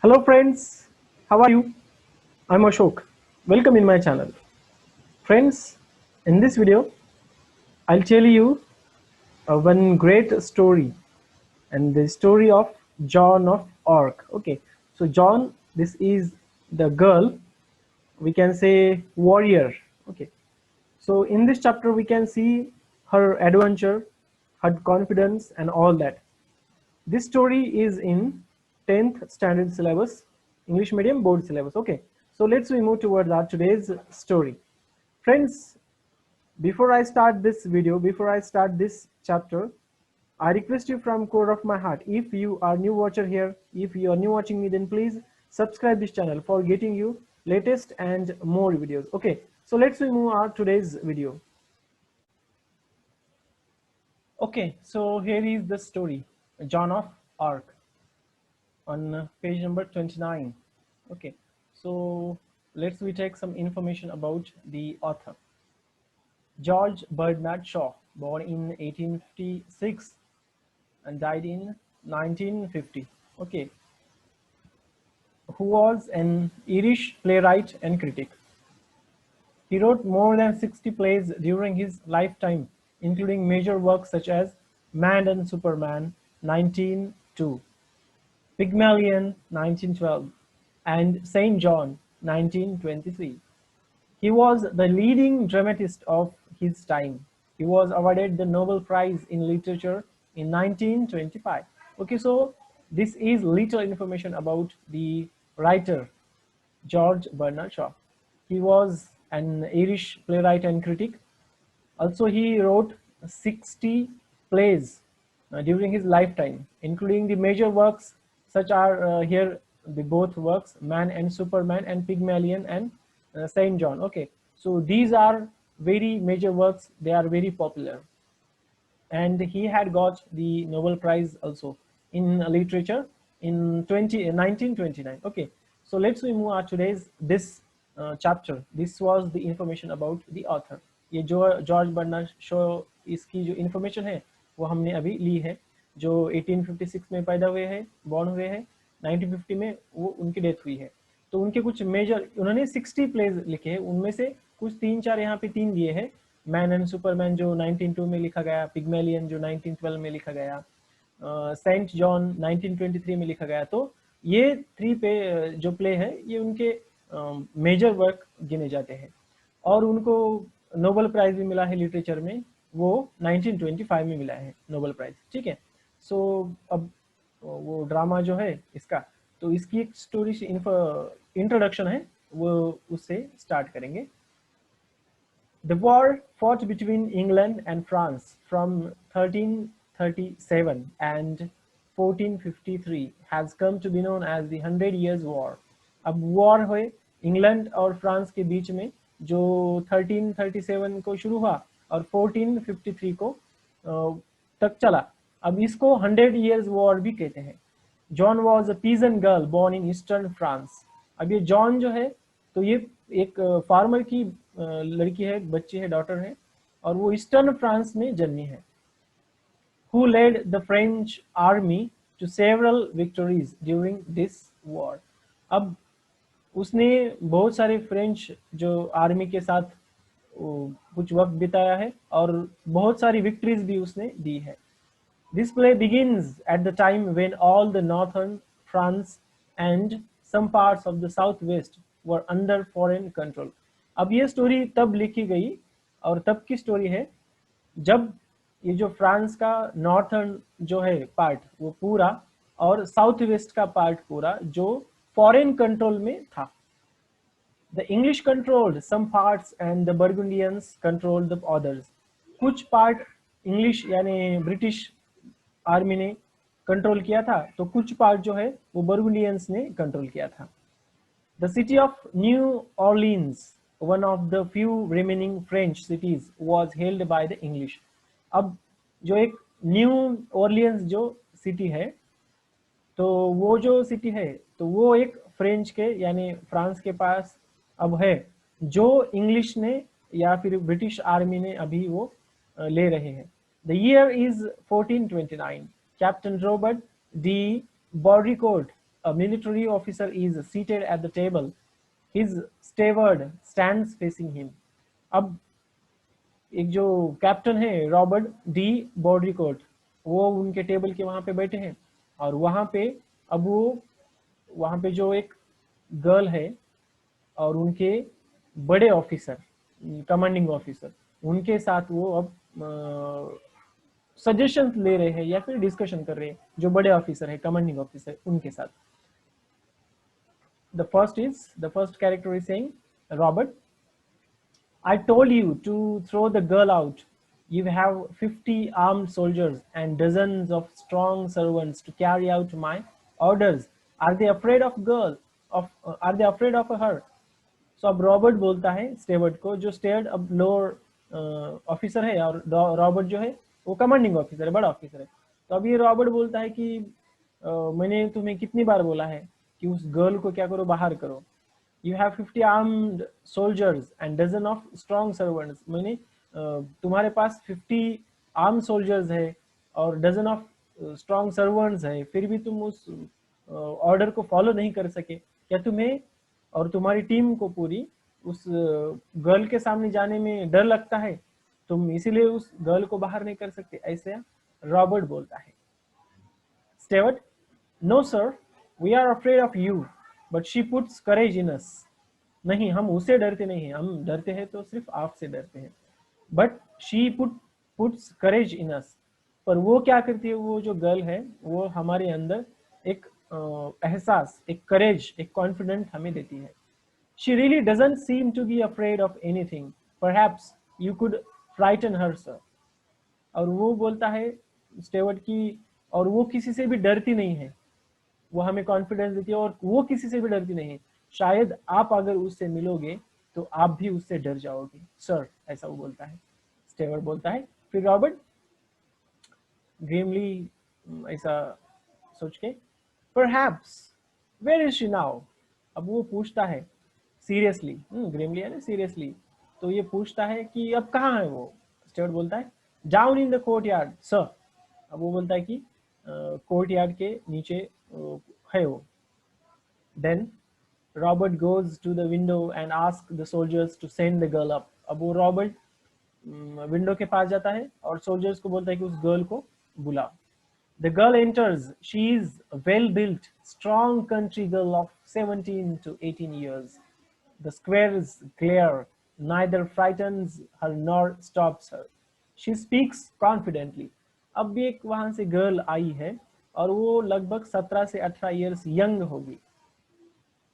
Hello friends, how are you? I'm Ashok. Welcome in my channel. Friends, in this video, I'll tell you one great story and the story of Joan of Arc. Okay, so Joan, this is the girl, we can say warrior. Okay, so in this chapter, we can see her adventure, her confidence, and all that. This story is in 10th standard syllabus, English medium board syllabus. Okay, so let's we move towards our today's story. Friends, before I start this video, before I start this chapter, I request you from core of my heart, if you are new watcher here, if you are new watching me, then please subscribe this channel for getting you latest and more videos. Okay, so let's we move our today's video. Okay, so here is the story, Joan of Arc, on page number 29. Okay, so let's we take some information about the author. George Bernard Shaw, born in 1856 and died in 1950. Okay, who was an Irish playwright and critic. He wrote more than 60 plays during his lifetime, including major works such as Man and Superman 1902, Pygmalion 1912, and Saint John 1923. He was the leading dramatist of his time. He was awarded the Nobel Prize in Literature in 1925. Okay, so this is little information about the writer George Bernard Shaw. He was an Irish playwright and critic. Also, he wrote 60 plays during his lifetime, including the major works such are here the both works, Man and Superman and Pygmalion and Saint John. Okay, so these are very major works. They are very popular, and he had got the Nobel Prize also in literature in 1929. Okay, so let's we move on today's this chapter. This was the information about the author. ये जो George Bernard Shaw इसकी जो information है वो हमने अभी ली है, जो 1856 में पैदा हुए हैं, बॉर्न हुए हैं, 1950 में वो उनकी डेथ हुई है। तो उनके कुछ मेजर, उन्होंने 60 प्लेज लिखे हैं, उनमें से कुछ तीन चार यहाँ पे तीन दिए हैं। मैन एंड सुपरमैन जो 1902 में लिखा गया, पिग्मेलियन जो 1912 में लिखा गया, सेंट जॉन 1923 में लिखा गया। तो ये थ्री पे जो प्ले है ये उनके मेजर वर्क गिने जाते हैं, और उनको नोबेल प्राइज भी मिला है लिटरेचर में, वो 1925 में मिला है नोबेल प्राइज। ठीक है, सो अब वो ड्रामा जो है इसका, तो इसकी एक स्टोरी से इंट्रोडक्शन है, वो उससे स्टार्ट करेंगे। The war fought between England and France from 1337 and 1453 has come to be known as the 100 Years War. अब वॉर हुए इंग्लैंड और फ्रांस के बीच में, जो 1337 को शुरू हुआ और 1453 को तक चला। अब इसको 100 Years War भी कहते हैं। Joan was a peasant girl born in eastern France. अब ये जॉन जो है, तो ये एक फार्मर की लड़की है, बच्ची है, डॉटर है, और वो ईस्टर्न फ्रांस में जन्मी है। Who led the French army to several victories during this war. अब उसने बहुत सारे फ्रेंच जो आर्मी के साथ कुछ वक्त बिताया है और बहुत सारी विक्ट्रीज भी उसने दी है। This play begins at the time when all the northern France and some parts of the southwest were under foreign control. अब ये स्टोरी तब लिखी गई और तब की स्टोरी है जब ये जो फ्रांस का नॉर्थर्न जो है पार्ट वो पूरा और साउथ वेस्ट का पार्ट पूरा जो फॉरेन कंट्रोल में था। The English controlled some parts and the Burgundians controlled the others. कुछ पार्ट इंग्लिश यानी ब्रिटिश आर्मी ने कंट्रोल किया था, तो कुछ पार्ट जो है वो बर्गुंडियंस ने कंट्रोल किया था। The city of New Orleans, one of the few remaining French cities, was held by the English. अब जो एक न्यू ऑर्लियंस जो सिटी है, तो वो जो सिटी है तो वो एक फ्रेंच के यानी फ्रांस के पास अब है, जो इंग्लिश ने या फिर ब्रिटिश आर्मी ने अभी वो ले रहे हैं। The year is 1429. Captain Robert de Baudricourt a military officer is seated at the table. His steward stands facing him. अब एक जो कैप्टन है रॉबर्ट डी बॉड्रिकोट, वो उनके टेबल के वहां पे बैठे हैं, और वहां पे अब वो वहां पे जो एक गर्ल है और उनके बड़े ऑफिसर, कमांडिंग ऑफिसर, उनके साथ वो अब सजेशंस ले रहे हैं या फिर डिस्कशन कर रहे हैं, जो बड़े ऑफिसर है, कमांडिंग ऑफिसर, उनके साथ. The first character is saying, Robert, I told you to throw the girl out. You have 50 armed soldiers and dozens of strong servants to carry out my orders. Are they afraid of are they afraid of her? So अब Robert बोलता है steward को, जो steward अब lower officer है और Robert जो है वो कमांडिंग ऑफिसर है, बड़ा ऑफिसर है. तो अब ये रॉबर्ट बोलता है कि मैंने तुम्हें कितनी बार बोला है कि उस गर्ल को क्या करो, बाहर करो. You have 50 armed soldiers and dozen of strong servants. मैंने तुम्हारे पास 50 armed soldiers है और dozen of strong servants है, फिर भी तुम उस ऑर्डर को फॉलो नहीं कर सके. क्या तुम्हें और तुम्हारी टीम को पूरी उस गर्ल के सामने जाने में डर लगता है? तुम इसीलिए उस गर्ल को बाहर नहीं कर सकते? ऐसे रॉबर्ट बोलता है. Steward, no sir, we are afraid of you, but she puts courage in us. नहीं, हम उससे डरते नहीं हैं, हम डरते हैं तो सिर्फ आपसे डरते हैं. But she puts courage in अस, पर वो क्या करती है, वो जो गर्ल है वो हमारे अंदर एक एहसास, एक करेज, एक कॉन्फिडेंट हमें देती है. She really doesn't seem to be afraid of anything, perhaps you could frighten her sir. और वो बोलता है स्टेवर्ड की, और वो किसी से भी डरती नहीं है, वो हमें कॉन्फिडेंस देती है और वो किसी से भी डरती नहीं है. शायद आप अगर उससे मिलोगे तो आप भी उससे डर जाओगे सर, ऐसा वो बोलता है, स्टेवर्ड बोलता है. फिर रॉबर्ट ग्रीमली ऐसा सोच के, perhaps where is she now. अब वो पूछता है सीरियसली, ग्रीमली है ना, सीरियसली. तो ये पूछता है कि अब कहाँ है वो. स्टेवर्ड बोलता है down in the courtyard sir. अब वो बोलता है कि कोर्टयार्ड के नीचे है वो. Then Robert goes to the window and ask the soldiers to send the girl up. अब वो रॉबर्ट विंडो के पास जाता है और सोल्जर्स को बोलता है कि उस गर्ल को बुलाओ. The girl enters. She is a well-built, strong country girl of 17 to 18 years. The squares glare neither frightens her nor stops her. She speaks confidently. अब भी एक वहां से गर्ल आई है और वो लगभग 17 से 18 इयर्स यंग होगी,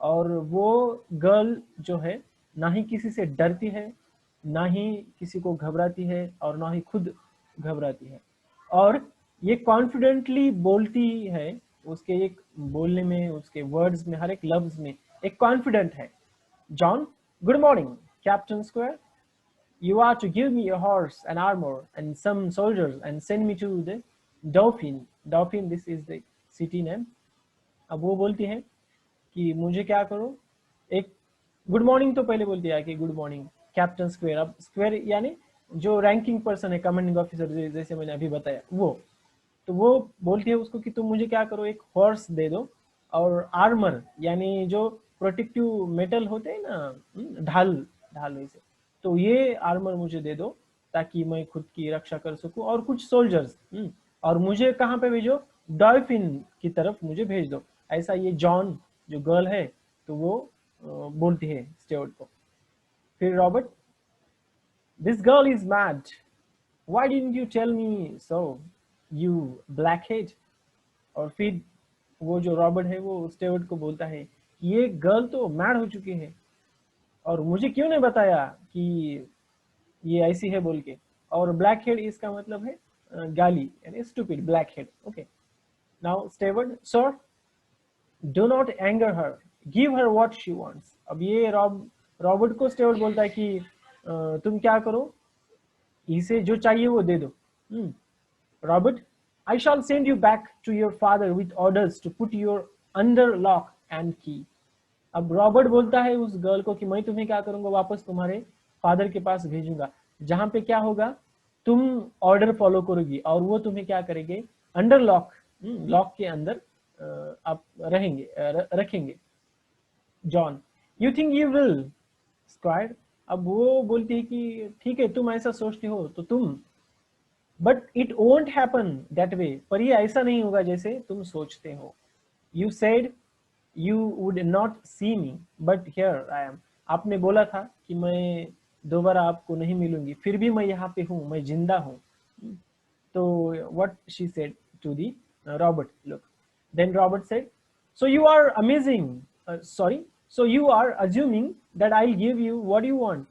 और वो गर्ल जो है ना ही किसी से डरती है, ना ही किसी को घबराती है, और ना ही खुद घबराती है, और ये कॉन्फिडेंटली बोलती है. उसके एक बोलने में, उसके वर्ड्स में, हर एक लफ्ज में एक कॉन्फिडेंट है. John, good morning captain square. You are to give me a horse and armor and some soldiers and send me to the Dauphin. Dauphin, this is the city name. अब वो बोलती है कि मुझे क्या करो, एक गुड मॉर्निंग तो पहले बोलती है कि गुड मॉर्निंग कैप्टन स्क्वायर. अब स्क्वायर यानी जो रैंकिंग पर्सन है, कमांडिंग ऑफिसर, जैसे मैंने अभी बताया वो. तो वो बोलती है उसको कि तुम मुझे क्या करो, एक हॉर्स दे दो और आर्मर यानी जो प्रोटेक्टिव मेटल होते हैं ना, ढाल वैसे, तो ये आर्मर मुझे दे दो ताकि मैं खुद की रक्षा कर सकूं, और कुछ सोल्जर्स, और मुझे कहाँ पे भेजो, डॉल्फिन की तरफ मुझे भेज दो. ऐसा ये जॉन जो गर्ल है तो वो बोलती है स्टेवर्ड को. फिर Robert, this girl is mad, why didn't you tell me so you blockhead. और फिर वो जो रॉबर्ट है वो स्टेवर्ड को बोलता है कि ये गर्ल तो मैड हो चुकी है और मुझे क्यों नहीं बताया कि ये ऐसी है बोल के. और ब्लैक हेड इसका मतलब है गाली, यानी stupid, black head. Okay, now steward, sir do not anger her, give her what she wants. अब ये रॉबर्ट को स्टेवर्ड बोलता है कि तुम क्या करो, इसे जो चाहिए वो दे दो. Robert, I shall send you back to your father with orders to put you under lock and key. अब रॉबर्ट बोलता है उस गर्ल को कि मैं तुम्हें क्या करूंगा, वापस तुम्हारे फादर के पास भेजूंगा, जहां पे क्या होगा, तुम ऑर्डर फॉलो करोगी और वो तुम्हें क्या करेंगे, अंडर लॉक, लॉक के अंदर आप रहेंगे रखेंगे। John, you think you will square, अब वो बोलती है कि ठीक है तुम ऐसा सोचते हो तो तुम, but it won't happen that way, पर ये ऐसा नहीं होगा जैसे तुम सोचते हो। You said you would not see me but here I am, आपने बोला था कि मैं दोबारा आपको नहीं मिलूंगी, फिर भी मैं यहाँ पे हूँ, मैं जिंदा हूँ। तो what she said to the Robert, look, then Robert said, so you are amazing, sorry, so you are assuming that I'll give you what you want,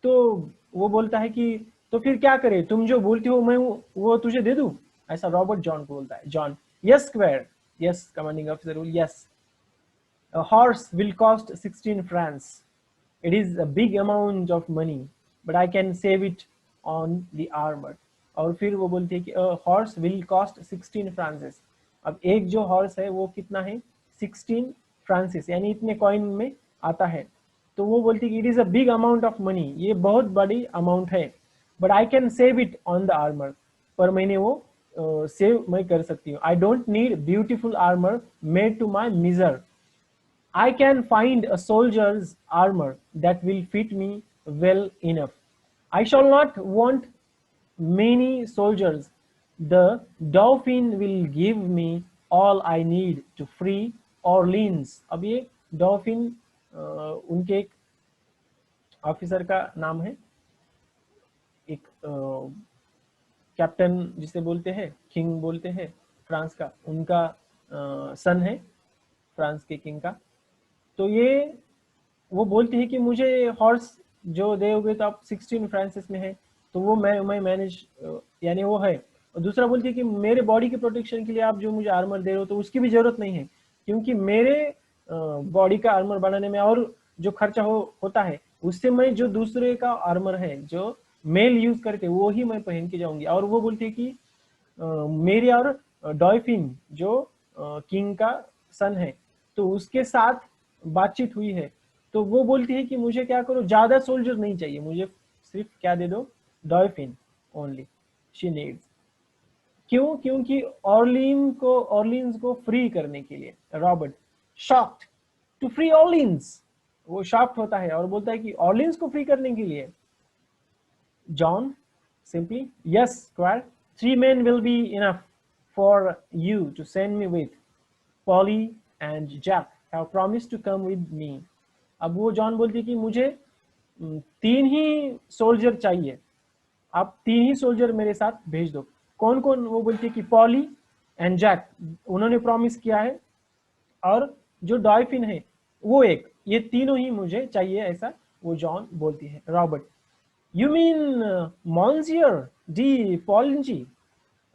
तो वो बोलता है कि तो फिर क्या करे, तुम जो बोलती हो मैं वो तुझे दे दूं, ऐसा रॉबर्ट जॉन को बोलता है। John, yes square, yes commanding officer rule, yes, a horse will cost 16 francs. It is a big amount of money, but I can save it on the armor. और फिर वो बोलती है कि a horse will cost 16 francs. अब एक जो horse है वो कितना है, 16 फ्रांसिस, यानी इतने कॉइन में आता है। तो वो बोलती है कि it is a big amount of money, ये बहुत बड़ी अमाउंट है, but I can save it on the armour, पर मैंने वो सेव मैं कर सकती हूँ। I don't need beautiful armour made to my measure, I can find a soldier's armor that will fit me well enough. I shall not want many soldiers. The Dauphin will give me all I need to free Orleans. अब ये Dauphin उनके एक officer का नाम है, एक captain जिसे बोलते हैं, किंग बोलते हैं फ्रांस का, उनका सन है फ्रांस के किंग का। तो ये वो बोलती है कि मुझे हॉर्स जो दोगे तो आप 16 फ्रांसिस में है, तो वो मैं मैनेज, यानी वो है। और दूसरा बोलती है कि मेरे बॉडी के प्रोटेक्शन के लिए आप जो मुझे आर्मर दे रहे हो तो उसकी भी जरूरत नहीं है, क्योंकि मेरे बॉडी का आर्मर बनाने में और जो खर्चा होता है उससे मैं जो दूसरे का आर्मर है जो मेल यूज करते वो ही मैं पहन के जाऊंगी। और वो बोलती है कि मेरी और डॉल्फिन जो किंग का सन है तो उसके साथ बातचीत हुई है, तो वो बोलती है कि मुझे क्या करो, ज्यादा सोल्जर नहीं चाहिए, मुझे सिर्फ क्या दे दो, डॉल्फिन ओनली शी नीड्स। क्यों, क्योंकि ऑर्लिन्स को फ्री करने के लिए। Robert shocked, to free Orleans, वो शॉक्ड होता है और बोलता है कि ऑर्लिन्स को फ्री करने के लिए। John, simply, yes, Squire, 3 men will be enough for you to send me with. Polly and Jack have promised to come with me. अब वो जॉन बोलती है कि मुझे 3 ही सोल्जर चाहिए, आप 3 ही सोल्जर मेरे साथ भेज दो। कौन कौन, वो बोलती है कि पॉली एंड जैक, उन्होंने प्रॉमिस किया है, और जो डॉल्फिन है वो एक, ये तीनों ही मुझे चाहिए, ऐसा वो जॉन बोलती है। Robert, you mean मॉन्सियर D Poulengy,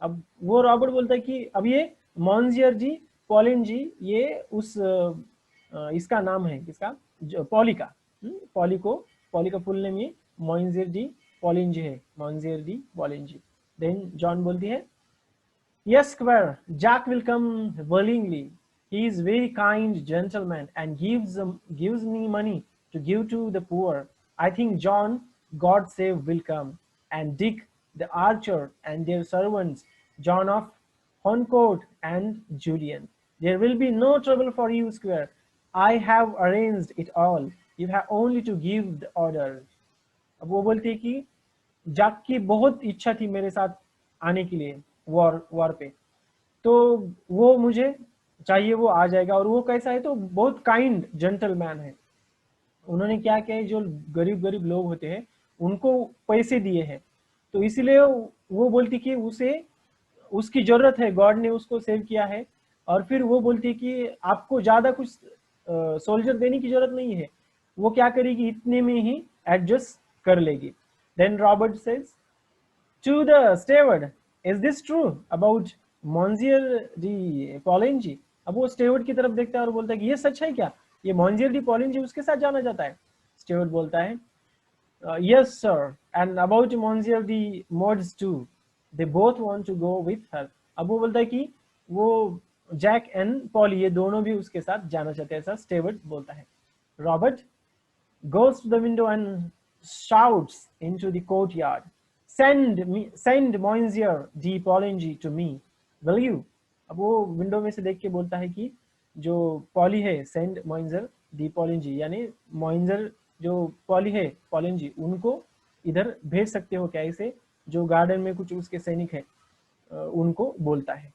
अब वो रॉबर्ट बोलता है कि अब ये मॉन्सियर जी पॉलिंजी, ये उस इसका नाम है, किसका, पॉली का, पॉली का फुल नेम ये मॉन्सियर डी पॉलिंजी है, मॉन्सियर डी पॉलिंजी। देन जॉन बोलती है, yes, Squire, Jack will come willingly. He is very kind gentleman and gives me money to give to the poor. I think John, God save, will come, and Dick the archer and their servants, John of Honcourt and Julian. There will be no trouble for you, Squire. I have arranged it all. You have only to give the orders. अब वो बोलती है कि Jack की बहुत इच्छा थी मेरे साथ आने के लिए वॉर पे, तो वो मुझे चाहिए वो आ जाएगा। और वो कैसा है, तो बहुत काइंड जेंटलमैन है। उन्होंने क्या किया है, जो गरीब गरीब लोग होते हैं उनको पैसे दिए हैं, तो इसीलिए वो बोलती कि उसे उसकी जरूरत है, गॉड ने उसको सेव किया है। और फिर वो बोलती है कि आपको ज्यादा कुछ सोल्जर देने की जरूरत नहीं है, वो क्या करेगी, इतने में ही एडजस्ट कर लेगी। Then Robert says to the steward, is this true about Monsieur de Poulengy. अब वो स्टेवर्ड की तरफ देखता है और बोलता है कि ये सच है क्या, ये मॉन्जियर डी पॉलिंजी उसके साथ जाना चाहता है। स्टेवर्ड बोलता है, yes sir, and about Monsieur the mods too, they both want to go with her। अब वो बोलता है कि वो जैक एंड पॉली ये दोनों भी उसके साथ जाना चाहते हैं, ऐसा स्टेवर्ड बोलता है। Robert goes to the window and shouts into the courtyard, send Monsieur de Poligny to me, will you। अब वो विंडो में से देख के बोलता है कि जो पॉली है सेंड मोइंजर दी पॉलिंजी, यानी मोइंजर जो पॉली है पॉलिंजी उनको इधर भेज सकते हो क्या, इसे जो गार्डन में कुछ उसके सैनिक है उनको बोलता है।